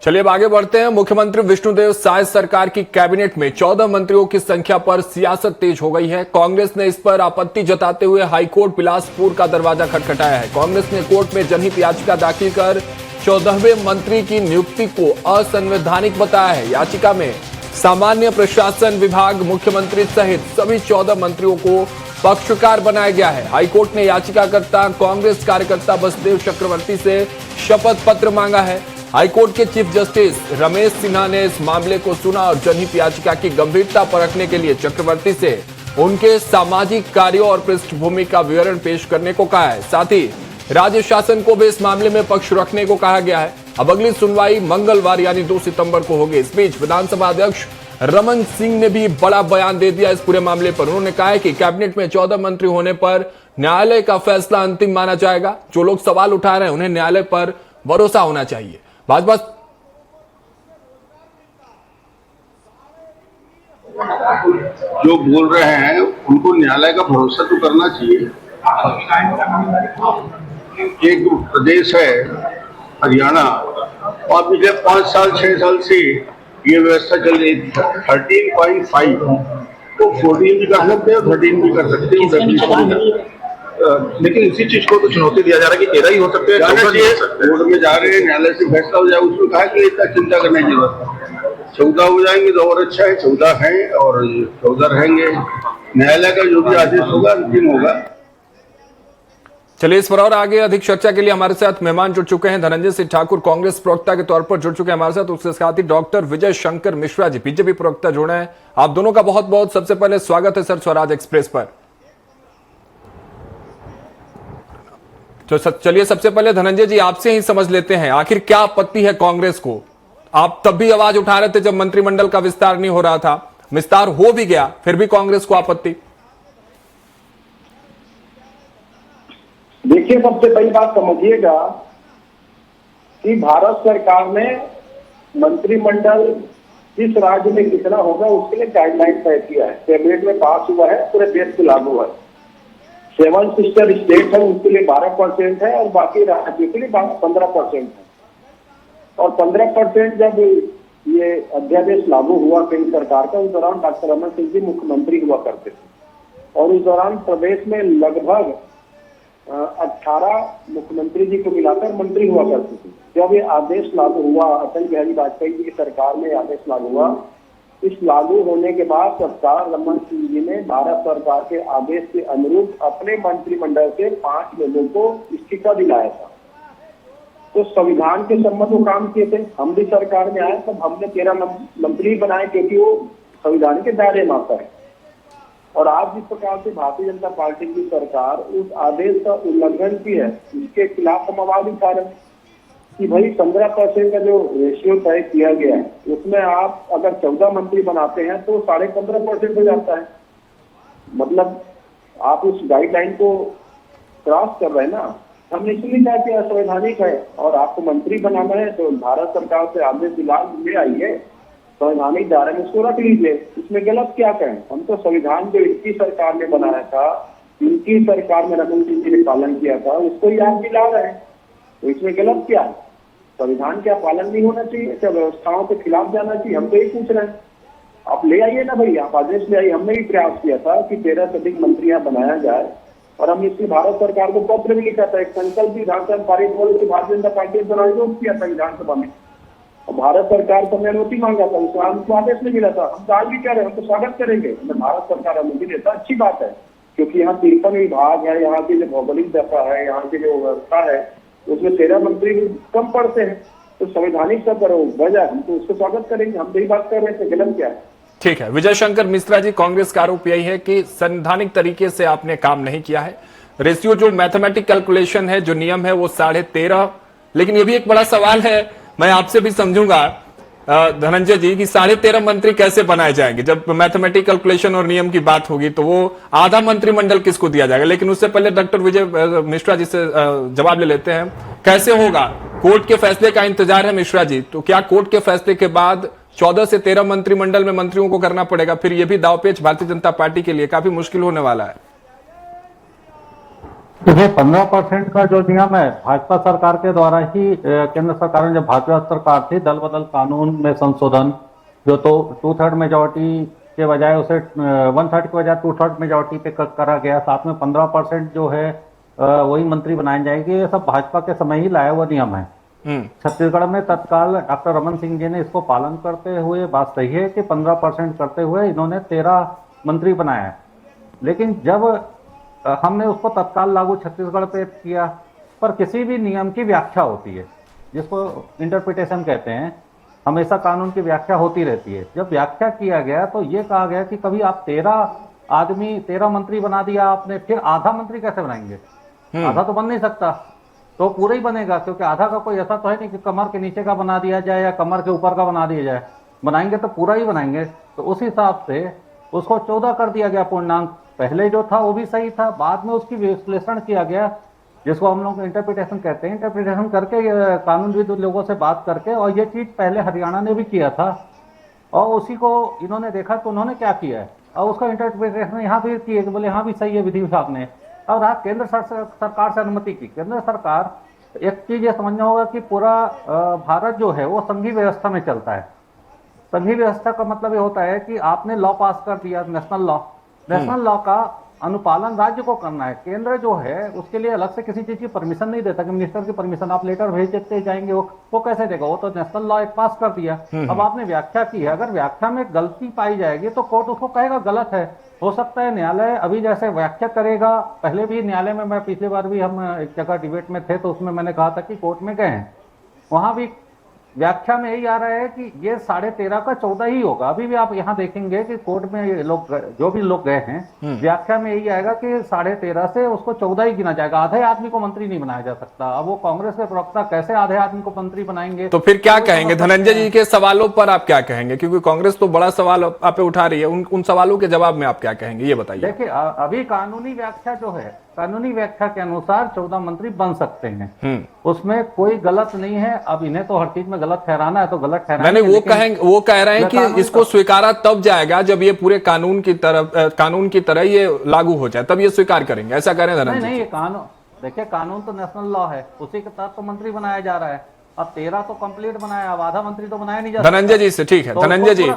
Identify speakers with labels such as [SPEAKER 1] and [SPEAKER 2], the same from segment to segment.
[SPEAKER 1] चलिए अब आगे बढ़ते हैं। मुख्यमंत्री विष्णुदेव साय सरकार की कैबिनेट में 14 मंत्रियों की संख्या पर सियासत तेज हो गई है। कांग्रेस ने इस पर आपत्ति जताते हुए हाईकोर्ट बिलासपुर का दरवाजा खटखटाया है। कांग्रेस ने कोर्ट में जनहित याचिका दाखिल कर 14वें मंत्री की नियुक्ति को असंवैधानिक बताया है। याचिका में सामान्य प्रशासन विभाग, मुख्यमंत्री सहित सभी 14 मंत्रियों को पक्षकार बनाया गया है। हाईकोर्ट ने याचिकाकर्ता कांग्रेस कार्यकर्ता बसदेव चक्रवर्ती से शपथ पत्र मांगा है। हाईकोर्ट के चीफ जस्टिस रमेश सिन्हा ने इस मामले को सुना और जनहित याचिका की गंभीरता परखने के लिए चक्रवर्ती से उनके सामाजिक कार्यों और पृष्ठभूमि का विवरण पेश करने को कहा है। साथ ही राज्य शासन को भी इस मामले में पक्ष रखने को कहा गया है। अब अगली सुनवाई मंगलवार यानी 2 सितंबर को होगी। इस बीच विधानसभा अध्यक्ष रमन सिंह ने भी बड़ा बयान दे दिया इस पूरे मामले पर। उन्होंने कहा है कि कैबिनेट में 14 मंत्री होने पर न्यायालय का फैसला अंतिम माना जाएगा। जो लोग सवाल उठा रहे हैं उन्हें न्यायालय पर भरोसा होना चाहिए। भाजपा
[SPEAKER 2] जो बोल रहे हैं उनको न्यायालय का भरोसा तो करना चाहिए। एक प्रदेश है हरियाणा और पिछले 5 साल 6 साल से ये व्यवस्था चल रही थी। 13.5 तो 14 भी कर सकते हैं, 13 भी कर सकते हैं।
[SPEAKER 3] लेकिन इसी चीज को तो चुनौती दिया जा रहा है कि 13 ही हो सकते हैं।
[SPEAKER 2] कोर्ट में जा रहे हैं, न्यायालय से फैसला हो जाए, उसमें कहा कि इतना चिंता करने की जरूरत है। 14 हो जाएंगे तो और अच्छा है। 14 हैं और 14 रहेंगे। न्यायालय का जो भी आदेश होगा अंतिम होगा।
[SPEAKER 1] चलिए इस पर और आगे अधिक चर्चा के लिए हमारे साथ मेहमान जुड़ चुके हैं। धनंजय सिंह ठाकुर कांग्रेस प्रवक्ता के तौर पर जुड़ चुके हैं हमारे साथ। उसके साथ ही डॉक्टर विजय शंकर मिश्रा जी बीजेपी प्रवक्ता जुड़े हैं। आप दोनों का बहुत बहुत सबसे पहले स्वागत है सर स्वराज एक्सप्रेस पर। तो चलिए सबसे पहले धनंजय जी आपसे ही समझ लेते हैं, आखिर क्या आपत्ति है कांग्रेस को? आप तब भी आवाज उठा रहे थे जब मंत्रिमंडल का विस्तार नहीं हो रहा था, विस्तार हो भी गया, फिर भी कांग्रेस को आपत्ति।
[SPEAKER 4] देखिए, सबसे पहली बात समझिएगा कि भारत सरकार ने मंत्रिमंडल किस राज्य में कितना होगा उसके लिए गाइडलाइन तय किया है। कैबिनेट में पास हुआ है, पूरे देश को लागू हुआ है। 7 सिस्टर स्टेट है, उसके लिए 12% है और बाकी राज्यों के लिए 15% है। और 15% जब ये अध्यादेश लागू हुआ केंद्र सरकार का, उस दौरान डॉक्टर रमन सिंह जी मुख्यमंत्री हुआ करते थे और उस दौरान प्रदेश में लगभग 18 मुख्यमंत्री जी को मिलाकर मंत्री हुआ करते थे। जब ये आदेश लागू हुआ, अटल बिहारी वाजपेयी जी की सरकार में आदेश लागू हुआ, इस लागू होने के बाद सरकार रमन सिंह जी ने भारत सरकार के आदेश के अनुरूप अपने मंत्रिमंडल के 5 लोगों को इस्तीफा दिलाया था। तो संविधान के सम्मत वो काम किए थे। हम भी सरकार में आए तब हमने 13 मंत्री बनाए क्योंकि वो संविधान के दायरे में आता है। और आज जिस प्रकार से भारतीय जनता पार्टी की सरकार उस आदेश का उल्लंघन की है, इसके खिलाफ हम आवाज उठा रहे हैं कि भाई 15% का जो रेशियो तय किया गया है उसमें आप अगर 14 मंत्री बनाते हैं तो 15.5% हो जाता है। मतलब आप उस गाइडलाइन को क्रॉस कर रहे हैं ना। हमने इसलिए कहा कि असंवैधानिक है और आपको मंत्री बनाना है तो भारत सरकार से आदेश ले आइए, संवैधानिक दायरे में इसको रख लीजिए। इसमें गलत क्या कहें? हम तो संविधान जो इनकी सरकार ने बनाया था, इनकी सरकार में रमन सिंह जी ने पालन किया था, उसको ही आप दिला रहे हैं, तो इसमें गलत क्या है? संविधान क्या पालन नहीं होना चाहिए? क्या व्यवस्थाओं के खिलाफ जाना चाहिए? हम तो यही पूछ रहे हैं। आप ले आइए ना भाई, आप आदेश ले आइए। हमने भी प्रयास किया था कि 13 से अधिक मंत्री यहाँ बनाया जाए और हमने इसलिए भारत सरकार को पत्र भी लिखा था। एक संकल्प भी विधानसभा पारित हुआ, भारतीय जनता पार्टी ने विरोध किया था विधानसभा में। भारत सरकार को अनुमति मांगा था, उसको हमको आदेश नहीं मिला था। हम तो आज भी कह रहे हैं, हम तो स्वागत करेंगे। भारत सरकार अनुमति देता अच्छी बात है, क्योंकि यहाँ 53 विभाग है, यहाँ की जो भौगोलिक दशा है, यहाँ की जो व्यवस्था है, उसमें 13 मंत्री कम पड़ते हैं। तो संवैधानिक सब करो वजह, हम तो उसको स्वागत करेंगे। हम तो यही बात कर रहे थे, गलत क्या है?
[SPEAKER 1] ठीक है। विजय शंकर मिश्रा जी, कांग्रेस का आरोप यही है कि संवैधानिक तरीके से आपने काम नहीं किया है। रेशियो जो मैथमेटिक कैलकुलेशन है, जो नियम है वो 13.5। लेकिन ये भी एक बड़ा सवाल है, मैं आपसे भी समझूंगा धनंजय जी कि 13.5 मंत्री कैसे बनाए जाएंगे? जब मैथमेटिक कैलकुलेशन और नियम की बात होगी तो वो आधा मंत्रिमंडल किसको दिया जाएगा? लेकिन उससे पहले डॉक्टर विजय मिश्रा जी से जवाब ले लेते हैं। कैसे होगा? कोर्ट के फैसले का इंतजार है मिश्रा जी, तो क्या कोर्ट के फैसले के बाद 14 से 13 मंत्रिमंडल में मंत्रियों को करना पड़ेगा? फिर यह भी दावपेच भारतीय जनता पार्टी के लिए काफी मुश्किल होने वाला है।
[SPEAKER 5] देखिए 15% का जो नियम है भाजपा सरकार के द्वारा ही केंद्र सरकार ने, जब भाजपा सरकार थी, दल बदल कानून में संशोधन जो तो 2/3 मेजोरिटी के बजाय उसे 1/3 के बजाय 2/3 मेजोरिटी पे करा गया। साथ में 15% जो है वही मंत्री बनाए जाएंगे। ये सब भाजपा के समय ही लाया हुआ नियम है। छत्तीसगढ़ में तत्काल डॉक्टर रमन सिंह जी ने इसको पालन करते हुए, बात सही है कि 15% करते हुए इन्होंने 13 मंत्री बनाया है। लेकिन जब हमने उसको तत्काल लागू छत्तीसगढ़ पे किया, पर किसी भी नियम की व्याख्या होती है जिसको इंटरप्रिटेशन कहते हैं। हमेशा कानून की व्याख्या होती रहती है। जब व्याख्या किया गया तो ये कहा गया कि कभी आप 13 मंत्री बना दिया आपने, फिर आधा मंत्री कैसे बनाएंगे? आधा तो बन नहीं सकता, तो पूरा ही बनेगा, क्योंकि आधा का कोई ऐसा तो है नहीं कि कमर के नीचे का बना दिया जाए या कमर के ऊपर का बना दिया जाए। बनाएंगे तो पूरा ही बनाएंगे। तो उस हिसाब से उसको 14 कर दिया गया पूर्णांक। पहले जो था वो भी सही था, बाद में उसकी विश्लेषण किया गया, जिसको हम लोग इंटरप्रिटेशन कहते हैं। इंटरप्रिटेशन करके कानूनविद लोगों से बात करके, और ये चीज पहले हरियाणा ने भी किया था, और उसी को इन्होंने देखा तो उन्होंने क्या किया है, और उसका इंटरप्रिटेशन यहाँ भी किए कि बोले हाँ भी सही है विधि विभाग ने। और रहा केंद्र सरकार से अनुमति की। केंद्र सरकार, एक चीज ये समझना होगा कि पूरा भारत जो है वो संघीय व्यवस्था में चलता है। संघीय व्यवस्था का मतलब ये होता है कि आपने लॉ पास कर दिया, नेशनल लॉ का अनुपालन राज्य को करना है। केंद्र जो है उसके लिए अलग से किसी चीज की परमिशन नहीं देता कि मिनिस्टर की परमिशन आप लेटर भेज देते जाएंगे, वो कैसे देगा? वो तो नेशनल लॉ एक पास कर दिया। अब आपने व्याख्या की है, अगर व्याख्या में गलती पाई जाएगी तो कोर्ट उसको कहेगा गलत है। हो सकता है न्यायालय अभी जैसे व्याख्या करेगा, पहले भी न्यायालय में, मैं पिछली बार भी हम एक जगह डिबेट में थे तो उसमें मैंने कहा था कि कोर्ट में गए हैं, वहां भी व्याख्या में यही आ रहा है कि ये 13.5 का 14 ही होगा। अभी भी आप यहाँ देखेंगे कि कोर्ट में ये लोग, जो भी लोग गए हैं, व्याख्या में यही आएगा कि 13.5 से उसको 14 ही गिना जाएगा। आधे आदमी को मंत्री नहीं बनाया जा सकता। अब वो कांग्रेस के प्रवक्ता कैसे आधे आदमी को मंत्री बनाएंगे?
[SPEAKER 1] तो फिर क्या कहेंगे? धनंजय जी के सवालों पर आप क्या कहेंगे? क्योंकि कांग्रेस तो बड़ा सवाल आप पे उठा रही है, उन सवालों के जवाब में आप क्या कहेंगे, ये बताइए।
[SPEAKER 5] देखिए अभी कानूनी व्याख्या जो है, कानूनी व्याख्या के अनुसार 14 मंत्री बन सकते हैं, उसमें कोई गलत नहीं है। अब इन्हें तो हर चीज में गलत ठहराना है तो गलत ठहराना है।
[SPEAKER 1] वो कह रहे हैं कि इसको स्वीकारा तब जाएगा जब ये पूरे कानून की तरह ये लागू हो जाए, तब ये स्वीकार करेंगे, ऐसा कह रहे हैं धनंजय?
[SPEAKER 5] नहीं, ये कानून, देखिए कानून तो नेशनल लॉ है, उसी के तहत तो मंत्री बनाया जा रहा है। अब 13 तो कंप्लीट बनाया, अब आधा मंत्री तो बनाया नहीं जा सकता।
[SPEAKER 1] धनंजय जी से ठीक है। धनंजय जी,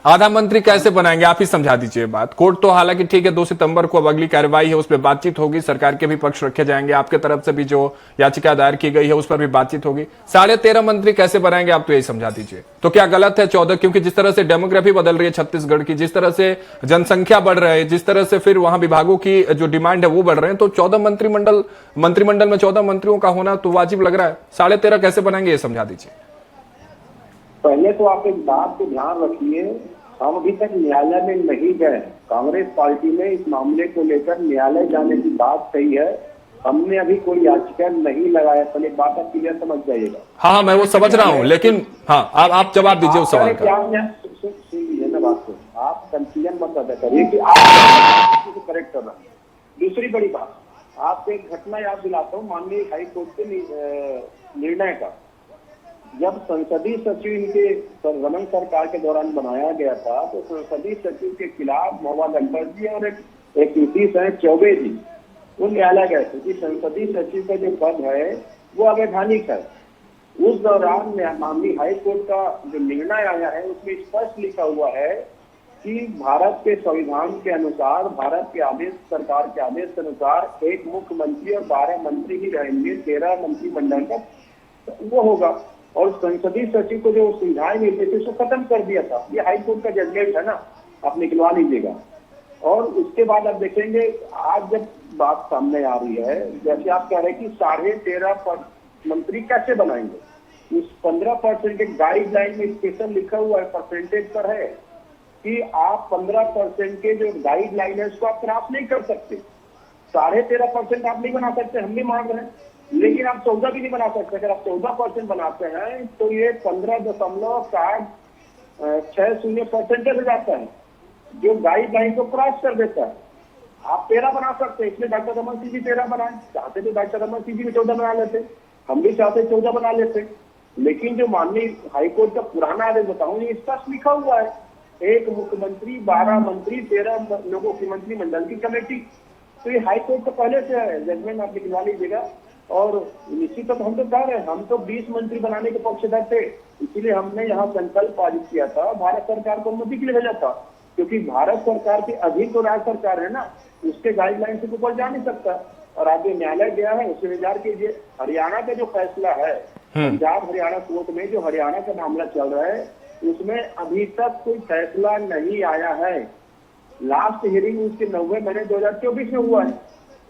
[SPEAKER 1] आधा मंत्री कैसे बनाएंगे, आप ही समझा दीजिए बात। कोर्ट तो हालांकि ठीक है, 2 सितंबर को अब अगली कार्रवाई है, उस पर बातचीत होगी, सरकार के भी पक्ष रखे जाएंगे, आपके तरफ से भी जो याचिका दायर की गई है उस पर भी बातचीत होगी। 13.5 मंत्री कैसे बनाएंगे, आप तो यही समझा दीजिए। तो क्या गलत है 14? क्योंकि जिस तरह से डेमोग्राफी बदल रही है छत्तीसगढ़ की, जिस तरह से जनसंख्या बढ़ रही है, जिस तरह से फिर वहां विभागों की जो डिमांड है वो बढ़ रहे हैं, तो 14 मंत्रिमंडल में 14 मंत्रियों का होना तो वाजिब लग रहा है। 13.5 कैसे बनाएंगे, ये समझा दीजिए।
[SPEAKER 4] पहले तो आप एक बात को ध्यान रखिए, हम अभी तक न्यायालय में नहीं गए। कांग्रेस पार्टी में इस मामले को लेकर न्यायालय जाने की बात सही है, हमने अभी कोई याचिका नहीं लगाया। पहले बात आप क्लियर समझ जाइएगा।
[SPEAKER 1] हाँ, मैं वो समझ रहा हूँ, लेकिन हाँ आप जवाब दीजिए उस सवाल का।
[SPEAKER 4] सुन लीजिए ना बात को, आप कंफ्यूजन मत पैदा करिए कि आप करेक्ट कर रहे हैं। दूसरी बड़ी बात, आपको एक घटना याद दिलाता हूँ माननीय हाई कोर्ट के निर्णय का। जब संसदीय सचिव इनके रमन सरकार के दौरान बनाया गया था, तो संसदीय सचिव के खिलाफ मोहम्मद अकबर जी और एक नीतीश हैं चौबे जी, वो न्यायालय गए थे कि संसदीय सचिव का जो पद है वो अवैधानिक है। उस दौरान माननीय हाई कोर्ट का जो निर्णय आया है उसमें स्पष्ट लिखा हुआ है कि भारत के संविधान के अनुसार, भारत के आदेश, सरकार के आदेश के अनुसार एक मुख्यमंत्री और 12 मंत्री ही रहेंगे, 13 मंत्रिमंडल का वो होगा। और संसदीय सचिव को जो सुविधाएं मिलती थी उसको खत्म कर दिया था। ये हाई कोर्ट का जजमेंट है ना, आप निकलवा लीजिएगा। और उसके बाद आप देखेंगे आज जब बात सामने आ रही है, जैसे आप कह रहे हैं कि 13.5 मंत्री कैसे बनाएंगे, उस 15% के गाइडलाइन में स्पेशल लिखा हुआ है, परसेंटेज पर है कि आप 15% के जो गाइडलाइन है उसको आप क्रॉस नहीं कर सकते। 13.5% आप नहीं बना सकते, हम भी मान रहे हैं, लेकिन आप 14 भी नहीं बना सकते। अगर आप 14% बनाते हैं तो ये 15.60% हो जाता है, जो गाइडलाइन को क्रॉस कर देता है। आप 13 बना सकते हैं, इसलिए डॉक्टर रमन सिंह जी 13 बनाए। चाहते तो डॉक्टर रमन सिंह जी भी 14 बना लेते, हम भी चाहते 14 बना लेते। लेकिन जो माननीय हाईकोर्ट का पुराना आदेश बताऊं, ये स्पष्ट लिखा हुआ है, एक मुख्यमंत्री, 12 मंत्री, 13 लोगों की मंत्रिमंडल की कमेटी। तो ये हाई कोर्ट तो पहले से है, जजमेंट आप लिखवा लीजिएगा। और निश्चित तो हम तो कह रहे हैं, हम तो 20 मंत्री बनाने के पक्षधर थे, इसीलिए हमने यहाँ संकल्प पारित किया था, भारत सरकार को अनुमति के लिए भेजा था, क्योंकि भारत सरकार के अधीन तो राज्य सरकार है ना, उसके गाइडलाइन से ऊपर जा नहीं सकता। और आगे न्यायालय गया है, उसे विचार कीजिए। हरियाणा का जो फैसला है, पंजाब हरियाणा कोर्ट में जो हरियाणा का मामला चल रहा है, उसमें अभी तक कोई फैसला नहीं आया है। लास्ट हियरिंग उसके 90 महीने 2024 में हुआ है,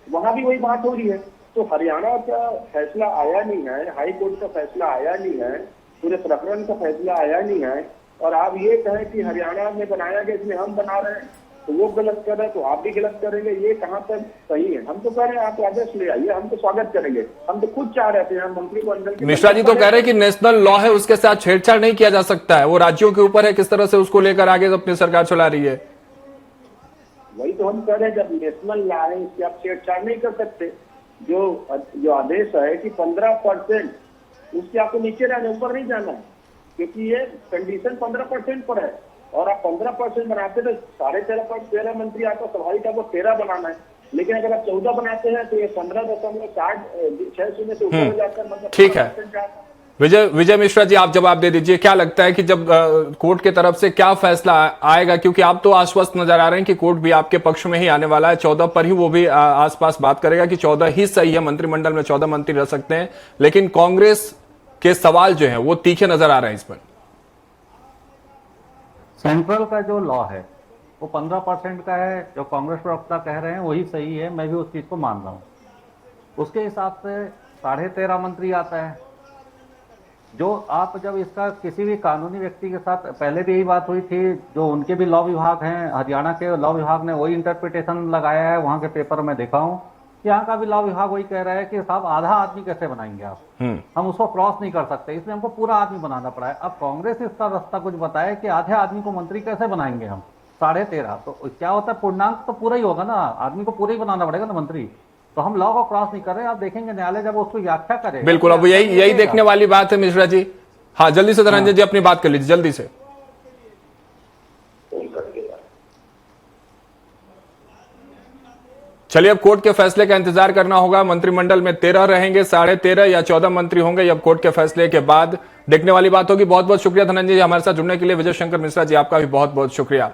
[SPEAKER 4] वहां भी वही बात हो रही है। तो हरियाणा का फैसला आया नहीं है, हाई कोर्ट का फैसला आया नहीं है, पूरे प्रकरण का फैसला आया नहीं है, और आप ये कहें कि हरियाणा में बनाया गया इसलिए हम बना रहे हैं, तो वो गलत कर रहे हैं तो आप भी गलत करेंगे, ये कहाँ तक सही है? हम तो कह रहे हैं आप आदेश ले आइए, हम तो स्वागत करेंगे। हम तो खुद चाह रहे थे, हम मंत्री मंडल के
[SPEAKER 1] मिश्रा जी तो कह रहे हैं कि नेशनल लॉ है, उसके साथ छेड़छाड़ नहीं किया जा सकता है, वो राज्यों के ऊपर है किस तरह से उसको लेकर आगे अपनी सरकार चला रही है।
[SPEAKER 4] वही तो हम कह रहे हैं, जब नेशनल लॉ है इसकी आप छेड़छाड़ नहीं कर सकते। जो आदेश है कि 15%, उसके आपको नीचे रहने, ऊपर नहीं जाना है, क्योंकि ये कंडीशन 15% पर है, और आप 15% बनाते तो 13.5 मंत्री आपका स्वाभाविक आपको 13 बनाना है। लेकिन अगर आप 14 बनाते हैं तो ये 15.6 से ऊपर हो जाकर मतलब
[SPEAKER 1] ठीक है। विजय मिश्रा जी, आप जवाब दे दीजिए, क्या लगता है कि जब कोर्ट की तरफ से क्या फैसला आएगा, क्योंकि आप तो आश्वस्त नजर आ रहे हैं कि कोर्ट भी आपके पक्ष में ही आने वाला है, 14 पर ही वो भी आसपास बात करेगा कि 14 ही सही है, मंत्रिमंडल में 14 मंत्री रह सकते हैं, लेकिन कांग्रेस के सवाल जो है वो तीखे नजर आ रहे हैं इस पर।
[SPEAKER 5] सेंट्रल का जो लॉ है वो 15% का है, जो कांग्रेस प्रवक्ता कह रहे हैं वही सही है, मैं भी उस चीज को मान रहा हूं। उसके हिसाब से 13.5 मंत्री आता है। जो आप जब इसका किसी भी कानूनी व्यक्ति के साथ, पहले भी यही बात हुई थी, जो उनके भी लॉ विभाग हैं, हरियाणा के लॉ विभाग ने वही इंटरप्रिटेशन लगाया है, वहां के पेपर में देखा हूं, यहाँ का भी लॉ विभाग वही कह रहा है कि साहब आधा आदमी कैसे बनाएंगे आप, हम उसको क्रॉस नहीं कर सकते, इसलिए हमको पूरा आदमी बनाना पड़ा है। अब कांग्रेस इसका रास्ता कुछ बताए कि आधे आदमी को मंत्री कैसे बनाएंगे हम, 13.5, तो क्या होता है, पूर्णांक तो पूरा ही होगा ना, आदमी को पूरा ही बनाना पड़ेगा ना मंत्री। तो हम लॉ को क्रॉस नहीं कर रहे, आप देखेंगे न्यायालय जब उसको व्याख्या करेगा।
[SPEAKER 1] बिल्कुल, अब यही देखने वाली बात है मिश्रा जी। हाँ, जल्दी से धनंजय जी अपनी बात कर लीजिए, जल्दी से। चलिए, अब कोर्ट के फैसले का इंतजार करना होगा। मंत्रिमंडल में 13 रहेंगे, 13.5 या 14 मंत्री होंगे, ये अब कोर्ट के फैसले के बाद देखने वाली बात होगी। बहुत बहुत शुक्रिया धनंजय जी हमारे साथ जुड़ने के लिए। विजय शंकर मिश्रा जी, आपका भी बहुत बहुत शुक्रिया।